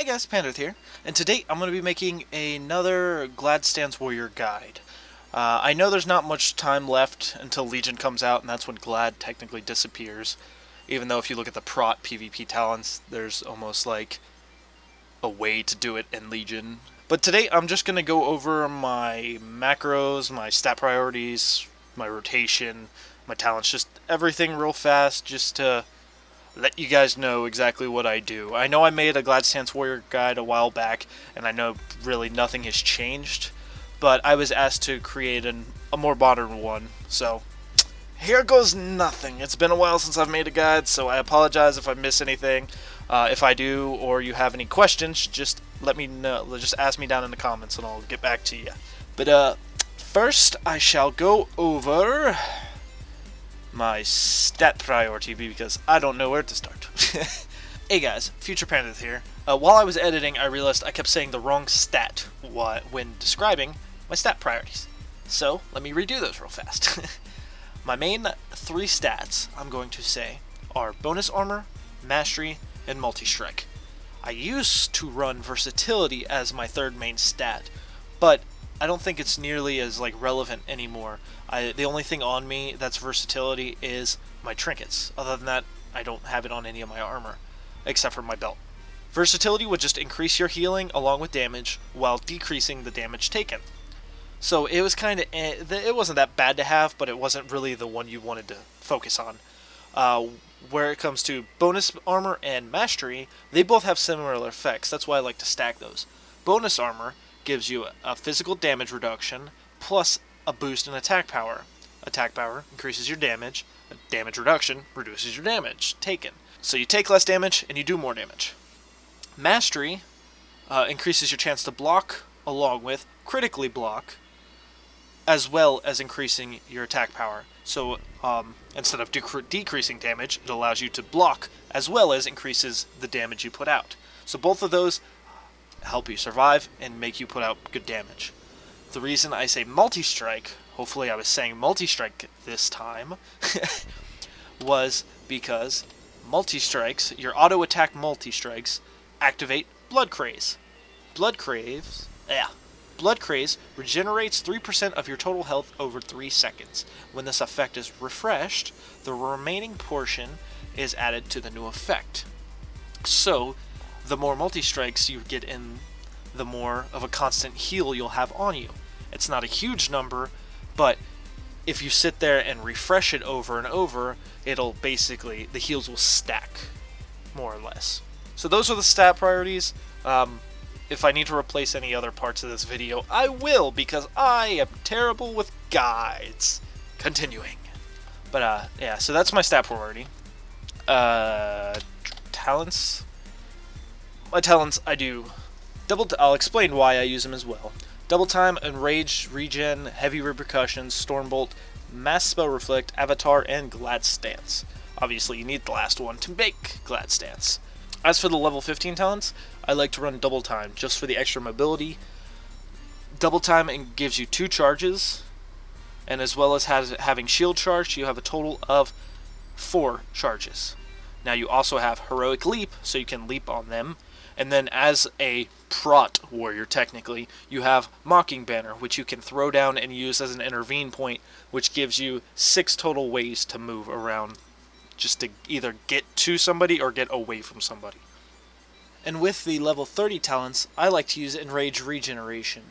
Hey guys, Pandith here, and today I'm going to be making another Gladstance Warrior guide. I know there's not much time left until Legion comes out, and that's when Glad technically disappears. Even though if you look at the prot PvP talents, there's almost like a way to do it in Legion. But today I'm just going to go over my macros, my stat priorities, my rotation, my talents, just everything real fast, just to let you guys know exactly what I do. I know I made a Gladstance Warrior guide a while back, and I know really nothing has changed, but I was asked to create a more modern one, so here goes nothing. It's been a while since I've made a guide, so I apologize if I miss anything. If I do, or you have any questions, just let me know. Just ask me down in the comments, and I'll get back to you. But first, I shall go over my stat priority because I don't know where to start. Hey guys, Future Pandith here. While I was editing, I realized I kept saying the wrong stat when describing my stat priorities. So, let me redo those real fast. My main three stats, I'm going to say, are bonus armor, mastery, and multi-strike. I used to run versatility as my third main stat, but I don't think it's nearly as relevant anymore. The only thing on me that's versatility is my trinkets. Other than that, I don't have it on any of my armor, except for my belt. Versatility would just increase your healing along with damage, while decreasing the damage taken. So it was it wasn't that bad to have, but it wasn't really the one you wanted to focus on. Where it comes to bonus armor and mastery, they both have similar effects. That's why I like to stack those. Bonus armor gives you a physical damage reduction, plus a boost in attack power. Attack power increases your damage. A damage reduction reduces your damage taken. So you take less damage and you do more damage. Mastery increases your chance to block along with critically block, as well as increasing your attack power. So instead of decreasing damage, it allows you to block as well as increases the damage you put out. So both of those help you survive and make you put out good damage. The reason I say multi-strike, hopefully I was saying multi-strike this time, was because multi-strikes, your auto-attack multi-strikes, activate Blood Craze. Blood Craze regenerates 3% of your total health over 3 seconds. When this effect is refreshed, the remaining portion is added to the new effect. So, the more multi-strikes you get in, the more of a constant heal you'll have on you. It's not a huge number, but if you sit there and refresh it over and over, it'll basically, the heals will stack, more or less. So those are the stat priorities. If I need to replace any other parts of this video, I will, because I am terrible with guides. Continuing. But yeah, so that's my stat priority. Talents. My talents, I do I'll explain why I use them as well. Double Time, Enraged, Regen, Heavy Repercussions, Stormbolt, Mass Spell Reflect, Avatar, and Gladstance. Obviously, you need the last one to make Gladstance. As for the level 15 talents, I like to run Double Time, just for the extra mobility. Double Time gives you 2 charges, and as well as having Shield Charge, you have a total of 4 charges. Now you also have Heroic Leap, so you can leap on them. And then as a prot warrior, technically, you have Mocking Banner, which you can throw down and use as an intervene point, which gives you 6 total ways to move around, just to either get to somebody or get away from somebody. And with the level 30 talents, I like to use Enraged Regeneration.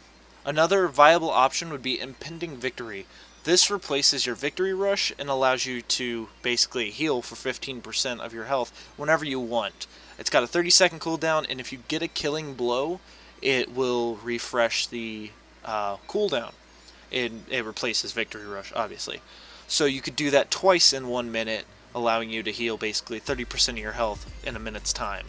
Another viable option would be Impending Victory. This replaces your Victory Rush and allows you to basically heal for 15% of your health whenever you want. It's got a 30-second cooldown, and if you get a killing blow, it will refresh the cooldown. It replaces Victory Rush, obviously. So you could do that twice in 1 minute, allowing you to heal basically 30% of your health in a minute's time.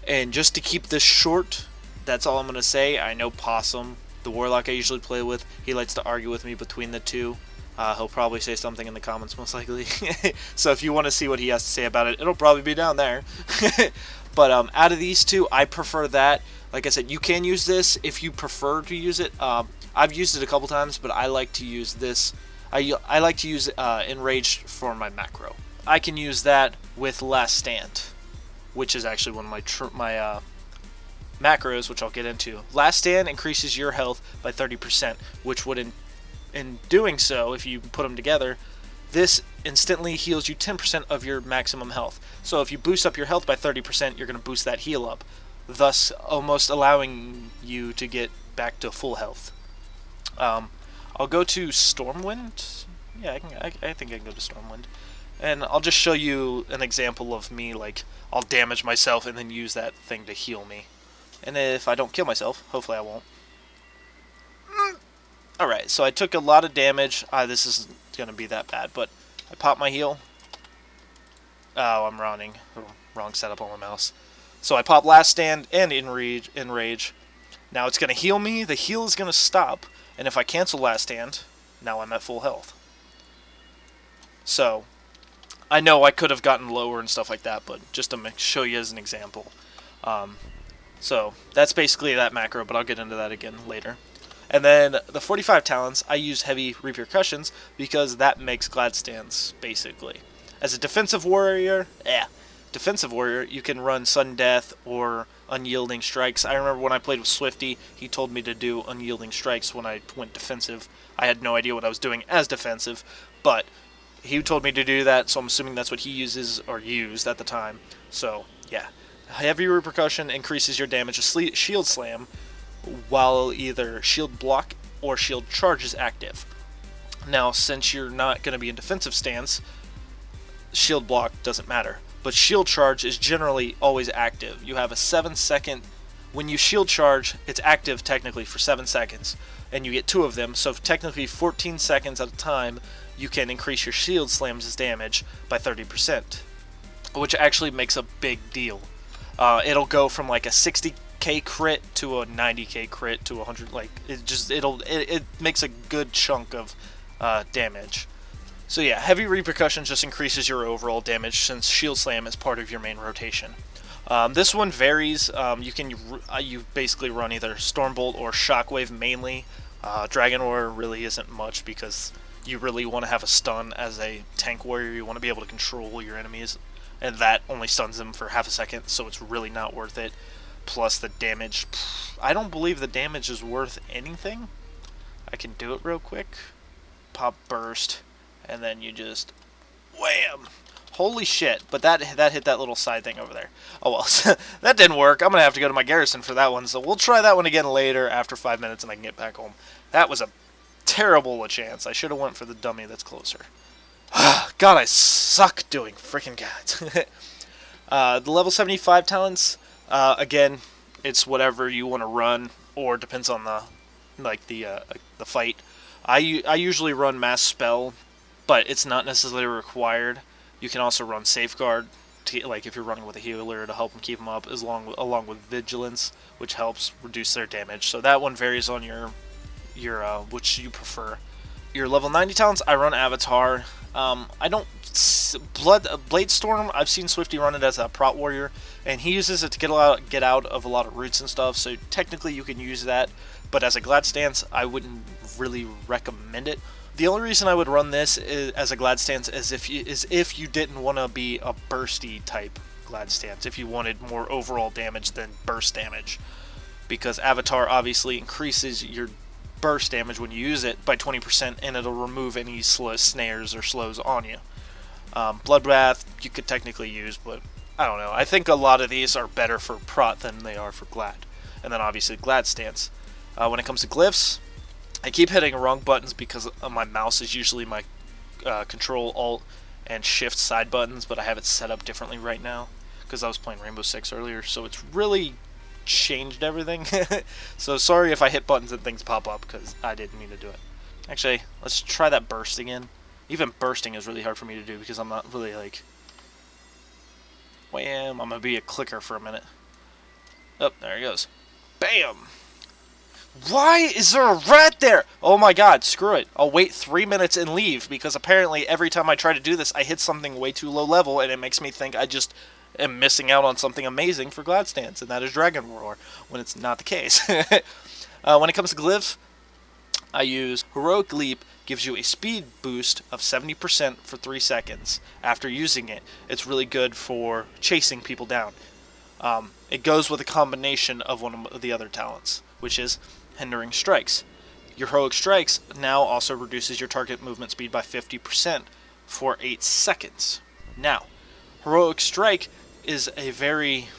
And just to keep this short, that's all I'm going to say. I know Possum, the Warlock I usually play with, he likes to argue with me between the two. He'll probably say something in the comments, most likely. So if you want to see what he has to say about it, it'll probably be down there. But out of these two, I prefer that. Like I said, you can use this if you prefer to use it. I've used it a couple times, but I like to use this. I like to use Enraged for my macro. I can use that with Last Stand. which is actually one of my macros, which I'll get into. Last Stand increases your health by 30%, which would, in doing so, if you put them together, this instantly heals you 10% of your maximum health. So if you boost up your health by 30%, you're going to boost that heal up, thus almost allowing you to get back to full health. I'll go to Stormwind. Yeah, I think I can go to Stormwind. And I'll just show you an example of me, like, I'll damage myself and then use that thing to heal me. And if I don't kill myself, hopefully I won't. Alright, so I took a lot of damage. This isn't going to be that bad, but I popped my heal. Oh, I'm running. Wrong setup on my mouse. So I pop Last Stand and Enrage. Now it's going to heal me. The heal is going to stop. And if I cancel Last Stand, now I'm at full health. So, I know I could have gotten lower and stuff like that, but just to show you as an example. So, that's basically that macro, but I'll get into that again later. And then, the 45 talents, I use Heavy Repercussions, because that makes Glad Stands, basically. As a defensive warrior, you can run Sudden Death or Unyielding Strikes. I remember when I played with Swifty, he told me to do Unyielding Strikes when I went defensive. I had no idea what I was doing as defensive, but he told me to do that, so I'm assuming that's what he uses, or used at the time. So, yeah. Heavy Repercussion increases your damage with Shield Slam, while either Shield Block or Shield Charge is active. Now, since you're not going to be in defensive stance, Shield Block doesn't matter. But Shield Charge is generally always active. You have a 7-second... When you Shield Charge, it's active technically for 7 seconds, and you get 2 of them, so technically 14 seconds at a time, you can increase your Shield Slam's damage by 30%, which actually makes a big deal. It'll go from like a 60k crit to a 90k crit to 100. Like it makes a good chunk of damage. So yeah, Heavy Repercussion just increases your overall damage since Shield Slam is part of your main rotation. This one varies. You basically run either Stormbolt or Shockwave mainly. Draenic really isn't much because you really want to have a stun as a tank warrior. You want to be able to control your enemies, and that only stuns them for half a second, so it's really not worth it. Plus the damage, I don't believe the damage is worth anything. I can do it real quick. Pop Burst, and then you just wham! Holy shit, but that hit that little side thing over there. Oh well, that didn't work. I'm going to have to go to my garrison for that one, so we'll try that one again later after 5 minutes and I can get back home. That was a terrible a chance. I should have went for the dummy that's closer. God, I suck doing freaking guides. The level 75 talents, again, it's whatever you want to run, or depends on the fight. I usually run Mass Spell, but it's not necessarily required. You can also run Safeguard, like if you're running with a healer to help them keep them up, along with Vigilance, which helps reduce their damage. So that one varies on your which you prefer. Your level 90 talents, I run Avatar. I don't Bladestorm. I've seen Swifty run it as a prot warrior, and he uses it to get out of a lot of roots and stuff. So technically, you can use that. But as a Glad stance, I wouldn't really recommend it. The only reason I would run this as a Glad stance is if you didn't want to be a bursty type Glad stance. If you wanted more overall damage than burst damage, because Avatar obviously increases your burst damage when you use it by 20%, and it'll remove any snares or slows on you. Bloodbath you could technically use, but I don't know. I think a lot of these are better for prot than they are for Glad. And then obviously Glad stance. When it comes to glyphs, I keep hitting wrong buttons because my mouse is usually my Control, Alt, and Shift side buttons, but I have it set up differently right now because I was playing Rainbow Six earlier, so it's really changed everything. So sorry if I hit buttons and things pop up because I didn't mean to do it. Actually, let's try that burst again. Even bursting is really hard for me to do because I'm not really like... Wham! I'm going to be a clicker for a minute. Oh, there he goes. Bam! Why is there a rat there? Oh my god, screw it. I'll wait 3 minutes and leave because apparently every time I try to do this, I hit something way too low level and it makes me think I just am missing out on something amazing for Glad stance, and that is Dragon Roar, when it's not the case. When it comes to Glyph, I use Heroic Leap, gives you a speed boost of 70% for 3 seconds. After using it, it's really good for chasing people down. It goes with a combination of one of the other talents, which is Hindering Strikes. Your Heroic Strikes now also reduces your target movement speed by 50% for 8 seconds. Now, Heroic Strike is a very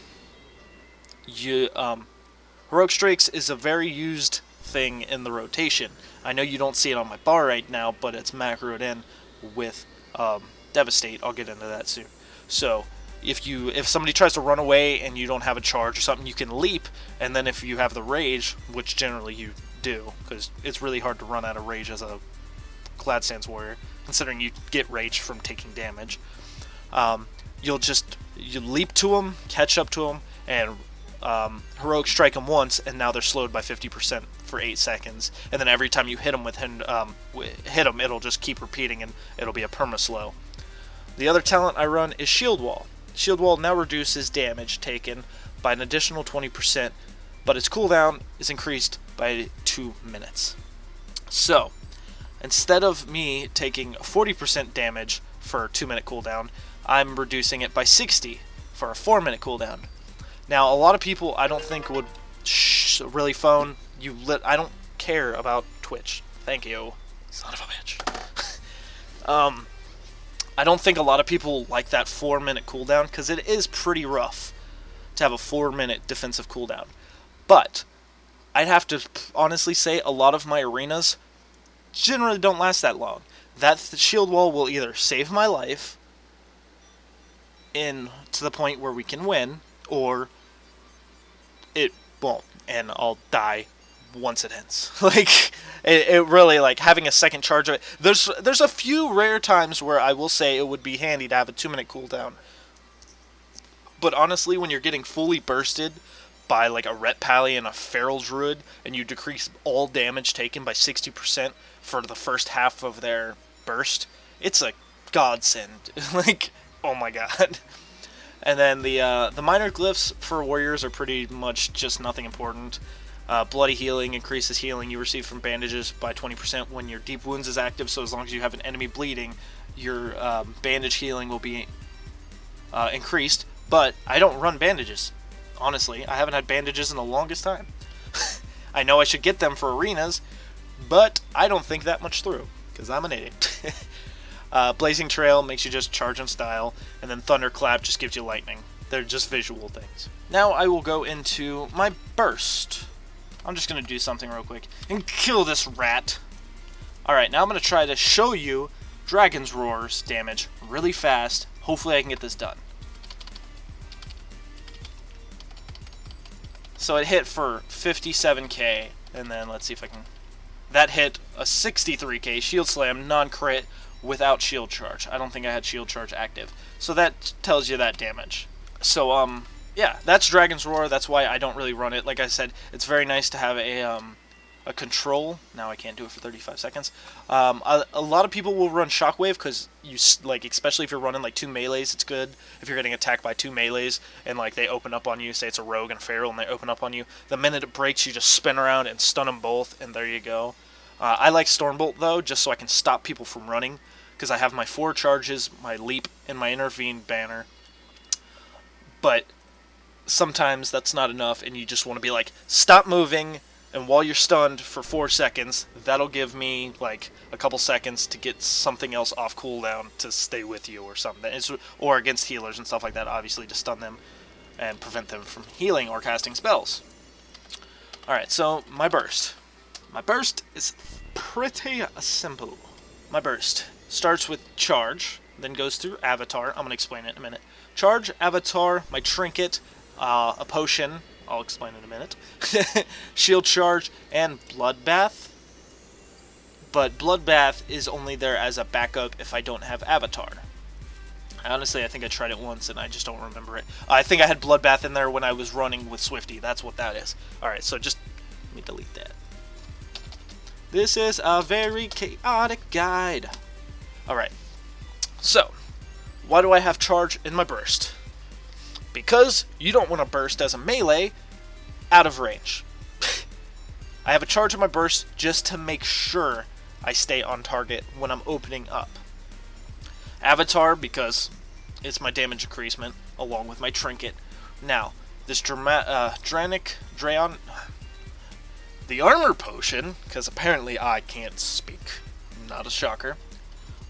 Heroic Strikes is a very used thing in the rotation. I know you don't see it on my bar right now, but it's macroed in with Devastate. I'll get into that soon. So if somebody tries to run away and you don't have a charge or something, you can leap, and then if you have the rage, which generally you do, because it's really hard to run out of rage as a Gladstance warrior, considering you get rage from taking damage. You leap to them, catch up to them, and Heroic Strike them once, and now they're slowed by 50% for 8 seconds. And then every time you hit them it'll just keep repeating, and it'll be a perma-slow. The other talent I run is Shield Wall. Shield Wall now reduces damage taken by an additional 20%, but its cooldown is increased by 2 minutes. So, instead of me taking 40% damage for a 2-minute cooldown, I'm reducing it by 60 for a 4-minute cooldown. Now, a lot of people I don't think would really phone. I don't care about Twitch. Thank you, son of a bitch. I don't think a lot of people like that 4-minute cooldown, because it is pretty rough to have a 4-minute defensive cooldown. But I'd have to honestly say a lot of my arenas generally don't last that long. That shield wall will either save my life to the point where we can win, or it won't, and I'll die once it ends. It really, having a second charge of it. There's a few rare times where I will say it would be handy to have a 2-minute cooldown. But honestly, when you're getting fully bursted by a Ret Pally and a Feral Druid, and you decrease all damage taken by 60% for the first half of their burst, it's a godsend. Oh my god. And then the minor glyphs for warriors are pretty much just nothing important. Bloody Healing increases healing you receive from bandages by 20% when your Deep Wounds is active, so as long as you have an enemy bleeding, your bandage healing will be increased. But I don't run bandages. Honestly, I haven't had bandages in the longest time. I know I should get them for arenas, but I don't think that much through, because I'm an idiot. Blazing Trail makes you just charge in style, and then Thunderclap just gives you lightning. They're just visual things. Now I will go into my burst. I'm just going to do something real quick and kill this rat. Alright, now I'm going to try to show you Dragon's Roar's damage really fast. Hopefully I can get this done. So it hit for 57k, and then let's see if I can... That hit a 63k Shield Slam, non-crit, without Shield Charge. I don't think I had Shield Charge active. So that tells you that damage. So, yeah, that's Dragon's Roar. That's why I don't really run it. Like I said, it's very nice to have a control. Now I can't do it for 35 seconds. A lot of people will run Shockwave because especially if you're running 2 melees, it's good. If you're getting attacked by 2 melees and they open up on you, say it's a rogue and feral, and they open up on you, the minute it breaks, you just spin around and stun them both, and there you go. I like Stormbolt though, just so I can stop people from running, because I have my 4 charges, my leap, and my intervene banner. But sometimes that's not enough, and you just want to be stop moving, and while you're stunned for 4 seconds, that'll give me a couple seconds to get something else off cooldown to stay with you or something. Or against healers and stuff like that, obviously, to stun them and prevent them from healing or casting spells. Alright, so my burst. My burst is pretty simple. My burst starts with Charge, then goes through Avatar. I'm going to explain it in a minute. Charge, Avatar, my Trinket, a Potion, I'll explain in a minute, Shield Charge, and Bloodbath. But Bloodbath is only there as a backup if I don't have Avatar. Honestly, I think I tried it once and I just don't remember it. I think I had Bloodbath in there when I was running with Swifty. That's what that is. Alright, so just let me delete that. This is a very chaotic guide. Alright, so why do I have Charge in my burst? Because you don't want to burst as a melee out of range. I have a charge on my burst just to make sure I stay on target when I'm opening up. Avatar, because it's my damage increasement, along with my trinket. Now, this Draenic, the armor potion, because apparently I can't speak, not a shocker.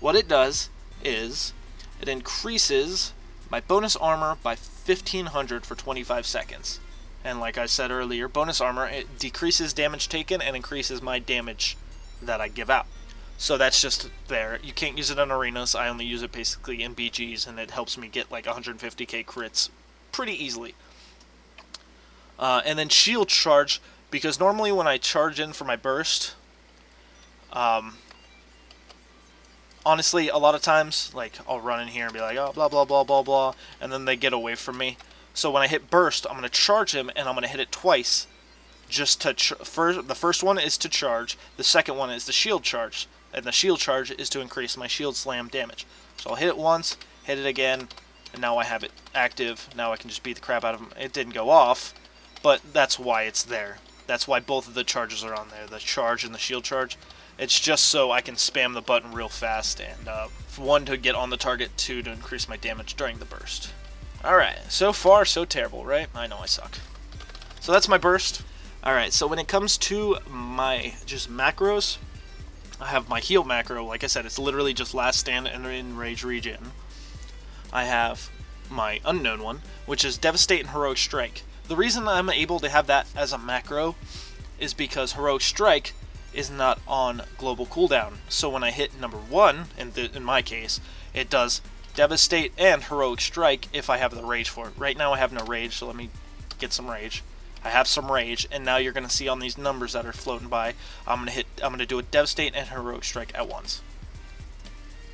What it does is, it increases my bonus armor by 1500 for 25 seconds. And like I said earlier, bonus armor, it decreases damage taken and increases my damage that I give out. So that's just there. You can't use it in arenas. I only use it basically in BGs, and it helps me get like 150k crits pretty easily. And then shield charge, because normally when I charge in for my burst, honestly, a lot of times, like, I'll run in here and be like, oh, blah, blah, blah, blah, blah, and then they get away from me. So when I hit burst, I'm going to charge him, and I'm going to hit it twice. Just to the first one is to charge, the second one is the shield charge, and the shield charge is to increase my shield slam damage. So I'll hit it once, hit it again, and now I have it active. Now I can just beat the crap out of him. It didn't go off, but that's why it's there. That's why both of the charges are on there, the charge and the shield charge. It's just so I can spam the button real fast, and one, to get on the target, two, to increase my damage during the burst. Alright, so far so terrible, right? I know I suck. So that's my burst. Alright, so when it comes to my just macros, I have my heal macro. Like I said, it's literally just last stand and Enraged regen. I have my unknown one, which is Devastate and Heroic Strike. The reason I'm able to have that as a macro is because Heroic Strike is not on global cooldown. So when I hit number 1, in my case, it does Devastate and Heroic Strike if I have the rage for it. Right now I have no rage, so let me get some rage. I have some rage, and now you're gonna see on these numbers that are floating by, I'm gonna do a Devastate and Heroic Strike at once.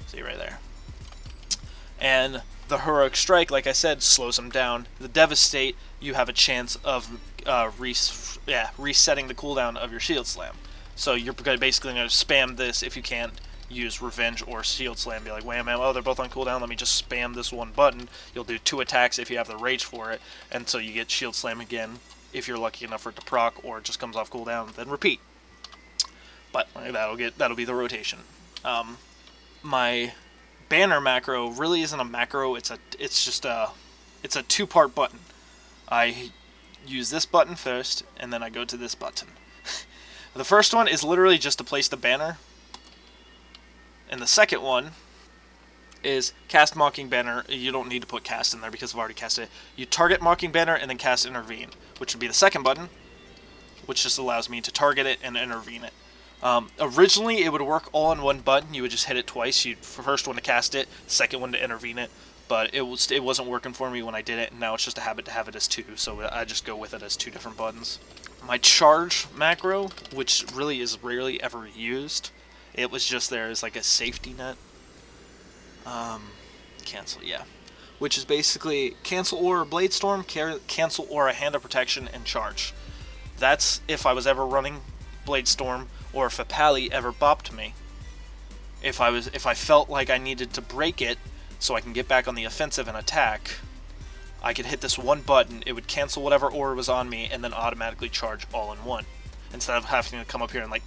See right there. And the Heroic Strike, like I said, slows them down. The Devastate, you have a chance of resetting the cooldown of your Shield Slam. So you're basically gonna spam this if you can't use Revenge or Shield Slam. Be like, wham, wham, oh, they're both on cooldown, let me just spam this one button. You'll do 2 attacks if you have the rage for it, until you get Shield Slam again, if you're lucky enough for it to proc, or it just comes off cooldown, then repeat. But that'll be the rotation. My banner macro really isn't a macro, it's just a 2-part button. I use this button first, and then I go to this button. The first one is literally just to place the banner, and the second one is cast Mocking Banner. You don't need to put cast in there because I've already cast it. You target Mocking Banner and then cast Intervene, which would be the second button, which just allows me to target it and intervene it. Originally, it would work all in one button. You would just hit it twice. You'd first one to cast it, second one to intervene it. But it wasn't working for me when I did it, and now it's just a habit to have it as 2, so I just go with it as 2 different buttons. My charge macro, which really is rarely ever used, it was just there as like a safety net. Cancel, yeah. Which is basically CancelAura Bladestorm, CancelAura Hand of Protection, and Charge. That's if I was ever running Bladestorm, or if a pally ever bopped me. If I felt like I needed to break it so I can get back on the offensive and attack, I could hit this one button, it would cancel whatever aura was on me, and then automatically charge all in one. Instead of having to come up here and like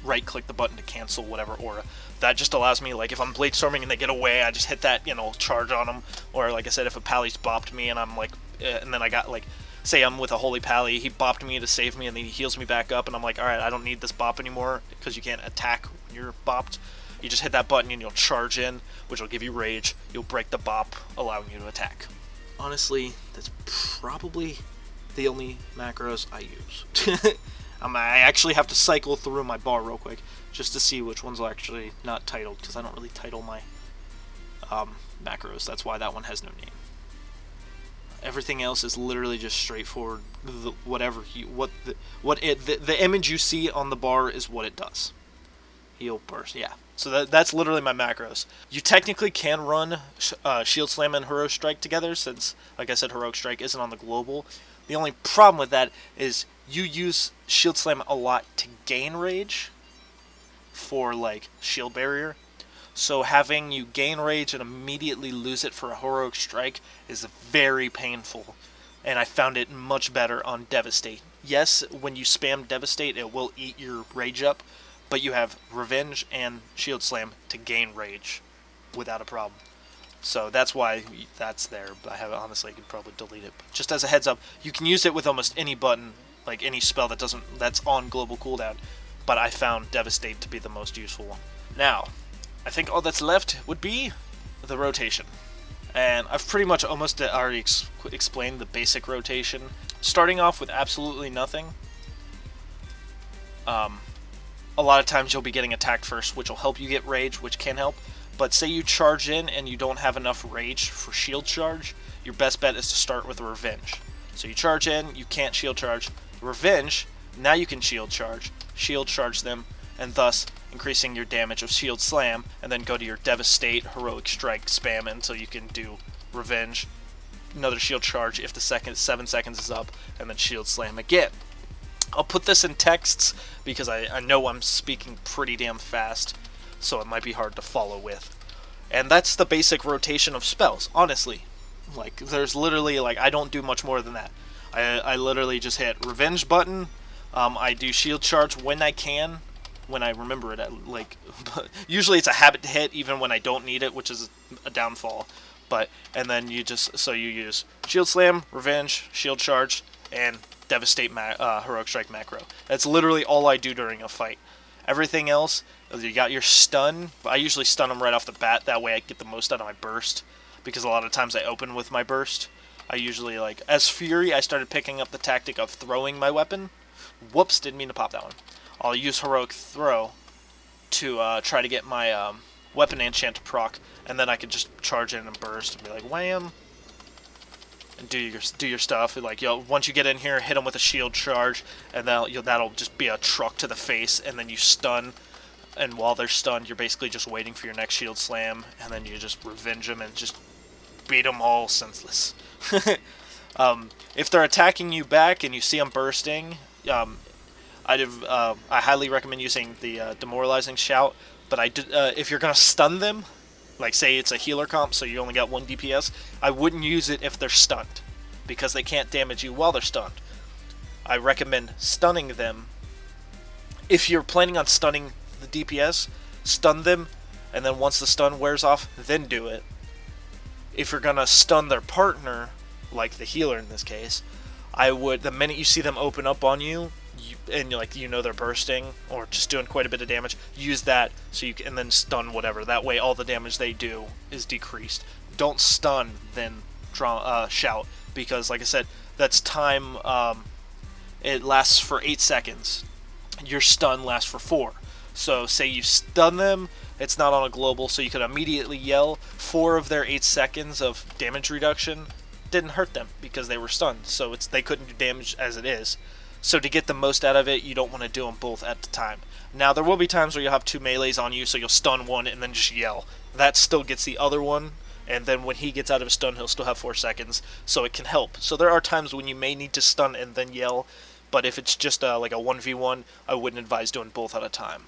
right-click the button to cancel whatever aura. That just allows me, like, if I'm Bladestorming and they get away, I just hit that, charge on them. Or, like I said, if a pally's bopped me and I'm like, and then I got, like, say I'm with a holy pally, he bopped me to save me and then he heals me back up, and I'm like, alright, I don't need this bop anymore, because you can't attack when you're bopped. You just hit that button and you'll charge in, which will give you rage. You'll break the bop, allowing you to attack. Honestly, that's probably the only macros I use. I actually have to cycle through my bar real quick, just to see which ones are actually not titled, because I don't really title my macros. That's why that one has no name. Everything else is literally just straightforward. The image you see on the bar is what it does. Heal, burst, yeah. So that's literally my macros. You technically can run Shield Slam and Heroic Strike together, since, like I said, Heroic Strike isn't on the global. The only problem with that is you use Shield Slam a lot to gain rage for, like, shield barrier. So having you gain rage and immediately lose it for a Heroic Strike is very painful. And I found it much better on Devastate. yes, when you spam Devastate, it will eat your rage up, but you have Revenge and Shield Slam to gain rage without a problem. So that's why that's there. Honestly, I could probably delete it. But just as a heads up, you can use it with almost any button, like any spell that's on global cooldown. But I found Devastate to be the most useful one. Now, I think all that's left would be the rotation. And I've pretty much almost already explained the basic rotation. Starting off with absolutely nothing. A lot of times you'll be getting attacked first, which will help you get rage, which can help. But say you charge in and you don't have enough rage for shield charge, your best bet is to start with a Revenge. So you charge in, you can't shield charge. Revenge, now you can shield charge them, and thus increasing your damage of Shield Slam, and then go to your Devastate, Heroic Strike, spam until you can do Revenge, another shield charge if the 7 seconds is up, and then Shield Slam again. I'll put this in texts because I know I'm speaking pretty damn fast, so it might be hard to follow with. And that's the basic rotation of spells, honestly. Like, there's literally, like, I don't do much more than that. I literally just hit Revenge button, I do shield charge when I can, when I remember it. Usually it's a habit to hit even when I don't need it, which is a downfall. And then you use Shield Slam, Revenge, Shield Charge, and Devastate Heroic Strike macro. That's literally all I do during a fight. Everything else, you got your stun. I usually stun them right off the bat, that way I get the most out of my burst, because a lot of times I open with my burst. I usually, as Fury, I started picking up the tactic of throwing my weapon. Whoops, didn't mean to pop that one. I'll use Heroic Throw to try to get my weapon enchant to proc, and then I can just charge in and burst and be like, wham, and do your stuff. Once you get in here, hit them with a shield charge, and that'll just be a truck to the face, and then you stun. And while they're stunned, you're basically just waiting for your next shield slam, and then you just revenge them and just beat them all senseless. If they're attacking you back and you see them bursting, I highly recommend using the demoralizing shout. But if you're gonna stun them, like say it's a healer comp, so you only got 1 DPS, I wouldn't use it if they're stunned, because they can't damage you while they're stunned. I recommend stunning them. If you're planning on stunning the DPS, stun them, and then once the stun wears off, then do it. If you're gonna stun their partner, like the healer in this case, the minute you see them open up on you, and they're bursting or just doing quite a bit of damage, use that and then stun whatever. That way all the damage they do is decreased. Don't stun, then shout, because like I said, that's time. It lasts for 8 seconds. Your stun lasts for 4. So say you stun them, it's not on a global, so you could immediately yell. 4 of their 8 seconds of damage reduction didn't hurt them because they were stunned, so they couldn't do damage as it is. So to get the most out of it, you don't want to do them both at the time. Now, there will be times where you'll have 2 melees on you, so you'll stun one and then just yell. That still gets the other one, and then when he gets out of his stun, he'll still have 4 seconds, so it can help. So there are times when you may need to stun and then yell, but if it's just like a 1v1, I wouldn't advise doing both at a time.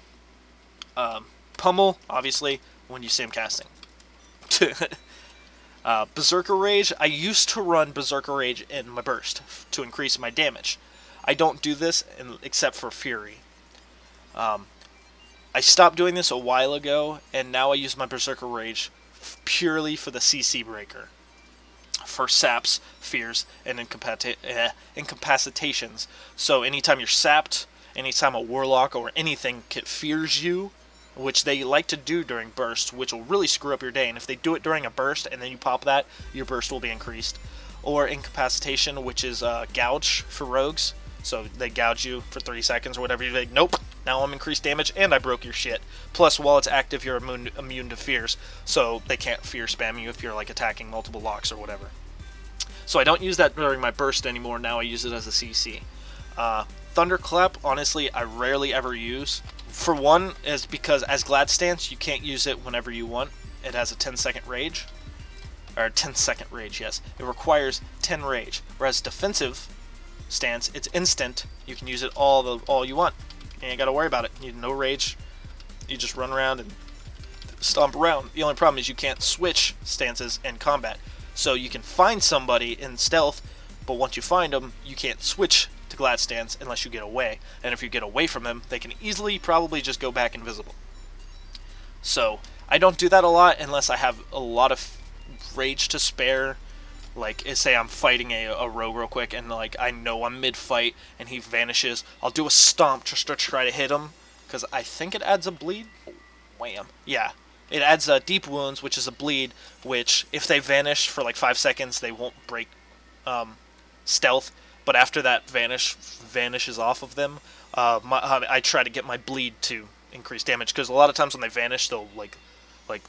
Pummel, obviously, when you see him casting. Berserker Rage, I used to run Berserker Rage in my burst to increase my damage. I don't do this except for Fury. I stopped doing this a while ago, and now I use my Berserker Rage purely for the CC breaker. For saps, fears, and incapacitations. So anytime you're sapped, anytime a warlock or anything fears you, which they like to do during burst, which will really screw up your day, and if they do it during a burst and then you pop that, your burst will be increased. Or incapacitation, which is gouge for rogues. So they gouge you for 30 seconds or whatever. You're like, nope, now I'm increased damage and I broke your shit. Plus, while it's active, you're immune to fears, so they can't fear spam you if you're attacking multiple locks or whatever. So I don't use that during my burst anymore. Now I use it as a CC. Thunderclap, honestly, I rarely ever use. For one, is because as Glad Stance, you can't use it whenever you want. It has a 10-second rage. Or 10-second rage, yes. It requires 10 rage. Whereas Defensive Stance, it's instant. You can use it all you want. You ain't got to worry about it. You no rage. You just run around and stomp around. The only problem is you can't switch stances in combat. So you can find somebody in stealth, but once you find them, you can't switch to Gladstans unless you get away. And if you get away from them, they can easily probably just go back invisible. So I don't do that a lot unless I have a lot of rage to spare. Like, say I'm fighting a rogue real quick, and like I know I'm mid-fight, and he vanishes. I'll do a stomp just to try to hit him, because I think it adds a bleed. Wham! Yeah, it adds deep wounds, which is a bleed. Which, if they vanish for like 5 seconds, they won't break stealth. But after that vanishes off of them, I try to get my bleed to increase damage, because a lot of times when they vanish, they'll like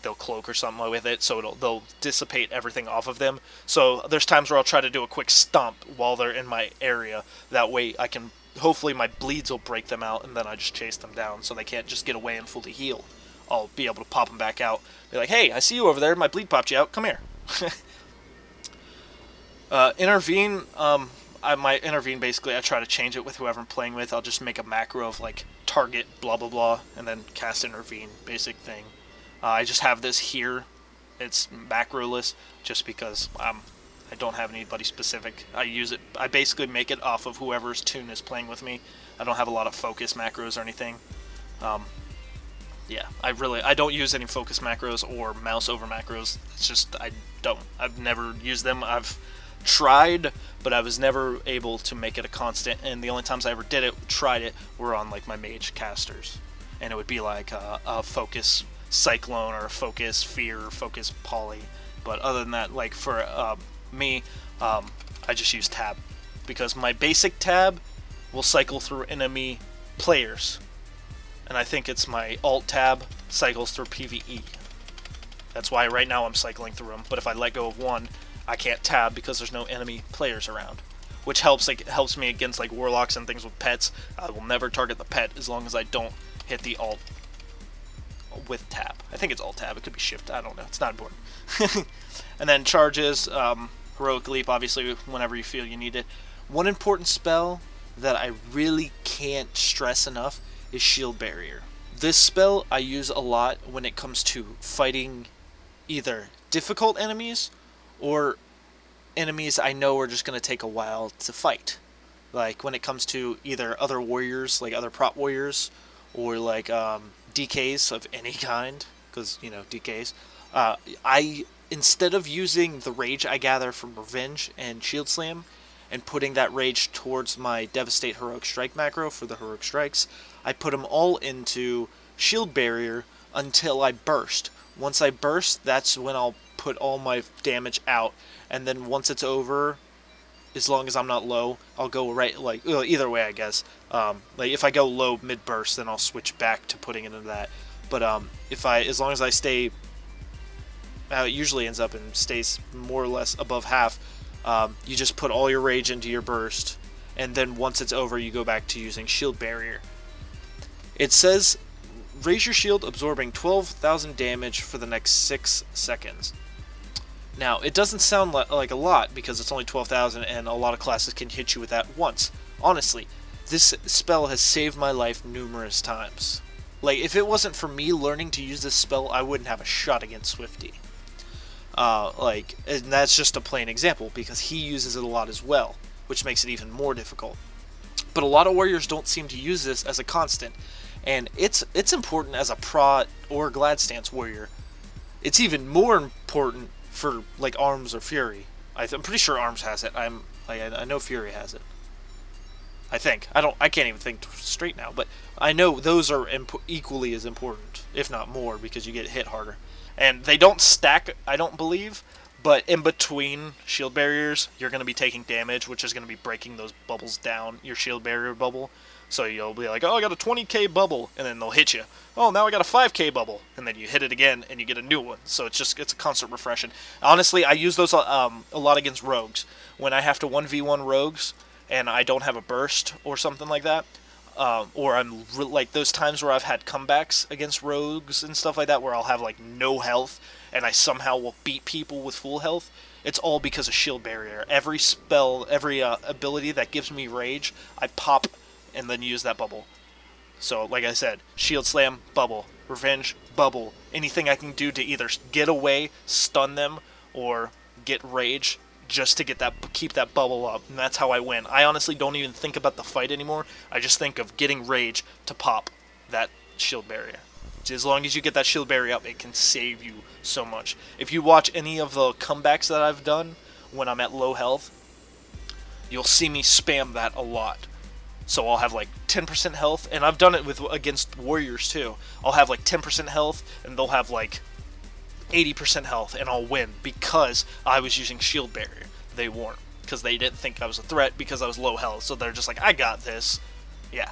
they'll cloak or something with it, so they'll dissipate everything off of them. So there's times where I'll try to do a quick stomp while they're in my area. That way I can, hopefully my bleeds will break them out, and then I just chase them down so they can't just get away and fully heal. I'll be able to pop them back out. Be like, hey, I see you over there, my bleed popped you out, come here. Intervene, my intervene, basically I try to change it with whoever I'm playing with. I'll just make a macro of like target blah blah blah and then cast intervene, basic thing. I just have this here. It's macroless just because I don't have anybody specific. I use it. I basically make it off of whoever's tune is playing with me. I don't have a lot of focus macros or anything. Yeah, I don't use any focus macros or mouse over macros. It's just I've never used them. I've tried, but I was never able to make it a constant. And the only times I ever tried it, were on like my mage casters, and it would be like a focus Cyclone or focus Fear or focus Poly. But other than that, like for me, I just use tab, because my basic tab will cycle through enemy players, and I think it's my alt tab cycles through PvE. That's why right now I'm cycling through them. But if I let go of one, I can't tab because there's no enemy players around, which helps. Like, it helps me against like warlocks and things with pets. I will never target the pet as long as I don't hit the alt with tab. I think it's alt tab. It could be shift. I don't know. It's not important. And then charges, heroic leap, obviously, whenever you feel you need it. One important spell that I really can't stress enough is shield barrier. This spell I use a lot when it comes to fighting either difficult enemies or enemies I know are just going to take a while to fight. Like when it comes to either other warriors, like other prop warriors, or like DKs of any kind, because, you know, DKs. Instead of using the rage I gather from Revenge and Shield Slam, and putting that rage towards my Devastate Heroic Strike macro for the Heroic Strikes, I put them all into Shield Barrier until I burst. Once I burst, that's when I'll put all my damage out, and then once it's over, as long as I'm not low, I'll go right, like, either way, I guess. Like, if I go low mid-burst, then I'll switch back to putting it into that. But, as long as I stay, it usually ends up and stays more or less above half, you just put all your rage into your burst, and then once it's over, you go back to using Shield Barrier. It says, raise your shield, absorbing 12,000 damage for the next 6 seconds. Now, it doesn't sound like a lot, because it's only 12,000, and a lot of classes can hit you with that once. Honestly, this spell has saved my life numerous times. Like, if it wasn't for me learning to use this spell, I wouldn't have a shot against Swifty. And that's just a plain example, because he uses it a lot as well, which makes it even more difficult. But a lot of warriors don't seem to use this as a constant, and it's important as a prot or Gladstance warrior. It's even more important for like Arms or Fury. I'm pretty sure Arms has it. I know Fury has it. I think. I can't even think straight now, but I know those are equally as important, if not more, because you get hit harder. And they don't stack, I don't believe, but in between shield barriers, you're going to be taking damage, which is going to be breaking those bubbles down, your shield barrier bubble. So you'll be like, oh, I got a 20k bubble, and then they'll hit you. Oh, now I got a 5k bubble, and then you hit it again, and you get a new one. So it's a constant refreshing. Honestly, I use those a lot against rogues. When I have to 1v1 rogues, and I don't have a burst or something like that, or I'm like those times where I've had comebacks against rogues and stuff like that, where I'll have like no health, and I somehow will beat people with full health. It's all because of shield barrier. Every spell, every ability that gives me rage, I pop and then use that bubble. So, like I said, Shield Slam, bubble. Revenge, bubble. Anything I can do to either get away, stun them, or get rage, just to keep that bubble up, and that's how I win. I honestly don't even think about the fight anymore. I just think of getting rage to pop that shield barrier. As long as you get that shield barrier up, it can save you so much. If you watch any of the comebacks that I've done when I'm at low health, you'll see me spam that a lot. So I'll have like 10% health, and I've done it against warriors too. I'll have like 10% health, and they'll have like 80% health, and I'll win because I was using shield barrier. They weren't, because they didn't think I was a threat because I was low health. So they're just like, I got this. Yeah.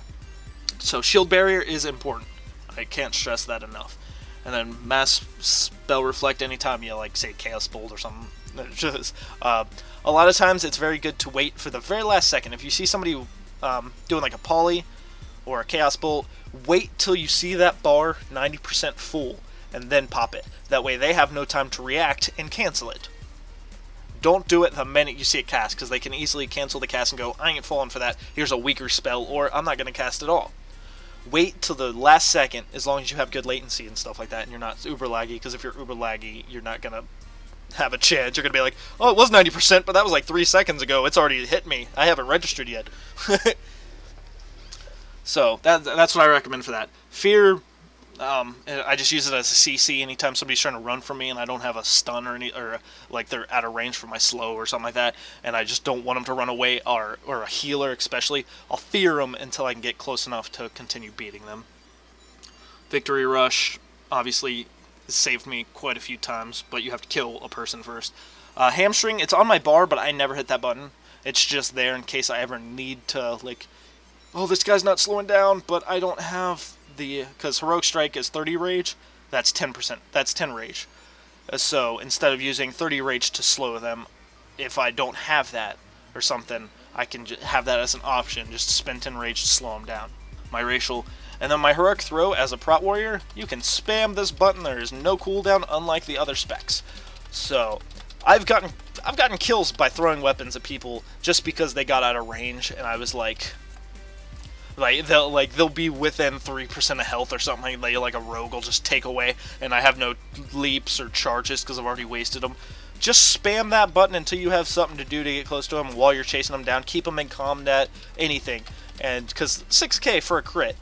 So shield barrier is important. I can't stress that enough. And then mass spell reflect anytime you like say Chaos Bolt or something. Just, a lot of times it's very good to wait for the very last second. If you see somebody doing like a poly or a Chaos Bolt, wait till you see that bar 90% full and then pop it. That way they have no time to react and cancel it. Don't do it the minute you see it cast, because they can easily cancel the cast and go, I ain't falling for that, here's a weaker spell, or I'm not going to cast at all. Wait till the last second, as long as you have good latency and stuff like that, and you're not uber laggy, because if you're uber laggy, you're not going to have a chance. You're going to be like, oh, it was 90%, but that was like 3 seconds ago, it's already hit me, I haven't registered yet. So, that's what I recommend for that. Fear, I just use it as a CC anytime somebody's trying to run from me and I don't have a stun or like they're out of range for my slow or something like that, and I just don't want them to run away, or a healer especially. I'll fear them until I can get close enough to continue beating them. Victory Rush, obviously, has saved me quite a few times, but you have to kill a person first. Hamstring, it's on my bar, but I never hit that button. It's just there in case I ever need to, like, oh, this guy's not slowing down, but I don't have because Heroic Strike is 30 rage, that's 10%, that's 10 rage. So instead of using 30 rage to slow them, if I don't have that or something, I can have that as an option, just spend 10 rage to slow them down. My racial, and then my Heroic Throw as a prot warrior, you can spam this button, there is no cooldown unlike the other specs. So I've gotten kills by throwing weapons at people just because they got out of range, and I was like they'll be within 3% of health or something. Like a rogue will just take away, and I have no leaps or charges because I've already wasted them. Just spam that button until you have something to do to get close to them while you're chasing them down. Keep them in combat, anything, and because 6k for a crit,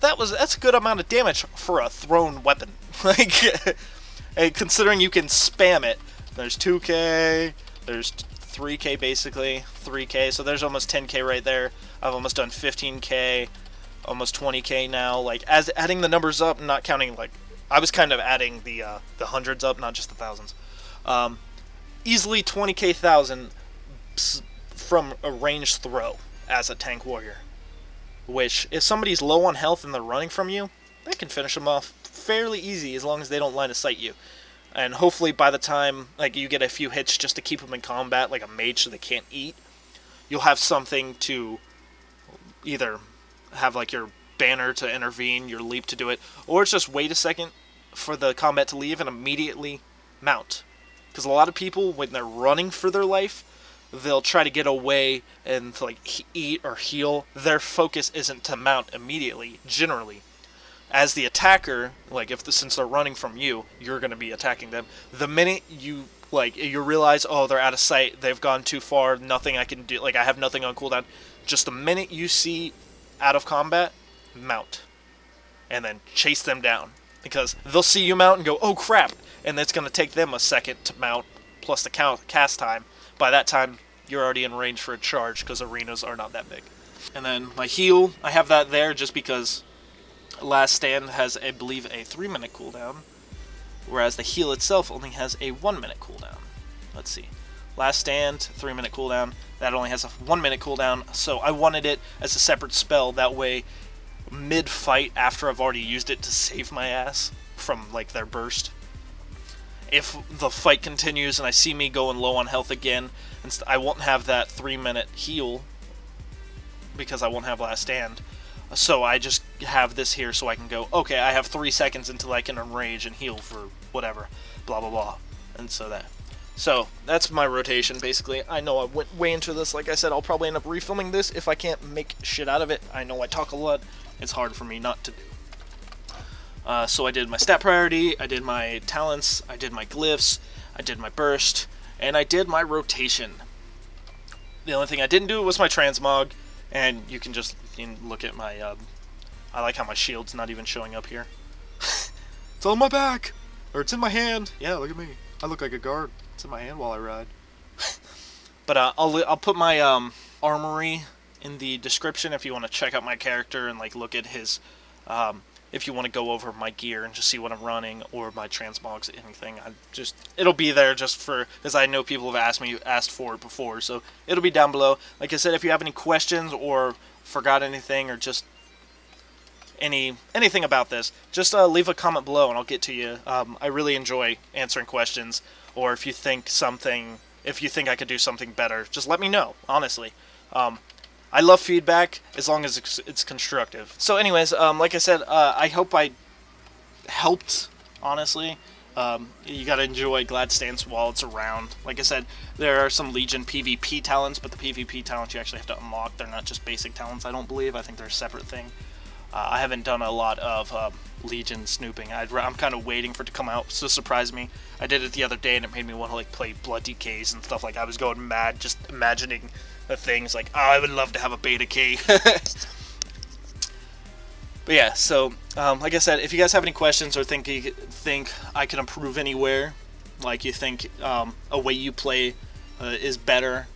that's a good amount of damage for a thrown weapon. Like, and considering you can spam it, there's 2k, there's 3k basically, 3k, so there's almost 10k right there. I've almost done 15k, almost 20k now. Like, as adding the numbers up, not counting, like, I was kind of adding the hundreds up, not just the thousands. Easily 20k 1,000 from a ranged throw as a tank warrior. Which, if somebody's low on health and they're running from you, that can finish them off fairly easy as long as they don't line of sight you. And hopefully by the time like you get a few hits just to keep them in combat, like a mage so they can't eat, you'll have something to either have like your banner to intervene, your leap to do it, or it's just wait a second for the combat to leave and immediately mount. Because a lot of people, when they're running for their life, they'll try to get away and to, like, eat or heal. Their focus isn't to mount immediately, generally. As the attacker, like, since they're running from you, you're going to be attacking them. The minute you realize, oh, they're out of sight, they've gone too far, nothing I can do, like, I have nothing on cooldown, just the minute you see out of combat, mount. And then chase them down. Because they'll see you mount and go, oh, crap! And it's going to take them a second to mount, plus the cast time. By that time, you're already in range for a charge, because arenas are not that big. And then my heal, I have that there just because Last Stand has, I believe, a 3-minute cooldown, whereas the heal itself only has a 1-minute cooldown. Let's see. Last Stand, 3-minute cooldown. That only has a 1-minute cooldown, so I wanted it as a separate spell. That way, mid-fight, after I've already used it to save my ass from, like, their burst, if the fight continues and I see me going low on health again, I won't have that 3-minute heal because I won't have Last Stand. So I just have this here so I can go, okay, I have 3 seconds until I can enrage and heal for whatever, blah, blah, blah. And so that's my rotation, basically. I know I went way into this. Like I said, I'll probably end up refilming this if I can't make shit out of it. I know I talk a lot. It's hard for me not to do. So I did my stat priority, I did my talents, I did my glyphs, I did my burst, and I did my rotation. The only thing I didn't do was my transmog, and you can look at my, I like how my shield's not even showing up here. It's on my back! Or it's in my hand! Yeah, look at me. I look like a guard. It's in my hand while I ride. But I'll put my armory in the description if you want to check out my character and like look at his, if you want to go over my gear and just see what I'm running, or my transmogs, anything. It'll be there just for, because I know people have asked for it before, so it'll be down below. Like I said, if you have any questions or forgot anything, or just anything about this, just leave a comment below and I'll get to you. I really enjoy answering questions, or if you think I could do something better, just let me know, honestly. I love feedback as long as it's constructive. So anyways, like I said, I hope I helped, honestly. You gotta enjoy Gladstance while it's around. Like I said, there are some Legion PvP talents, but the PvP talents you actually have to unlock. They're not just basic talents, I don't believe. I think they're a separate thing. I haven't done a lot of Legion snooping. I'm kind of waiting for it to come out to surprise me. I did it the other day and it made me want to like play Blood Decays and stuff. Like I was going mad just imagining the things like, oh, I would love to have a beta key. But yeah, so like I said, if you guys have any questions or think I can improve anywhere, like you think a way you play is better,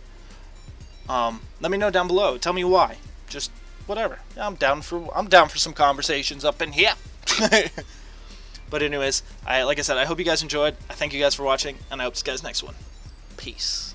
let me know down below. Tell me why. Just whatever. I'm down for some conversations up in here. But anyways, like I said, I hope you guys enjoyed. I thank you guys for watching, and I hope to see you guys next one. Peace.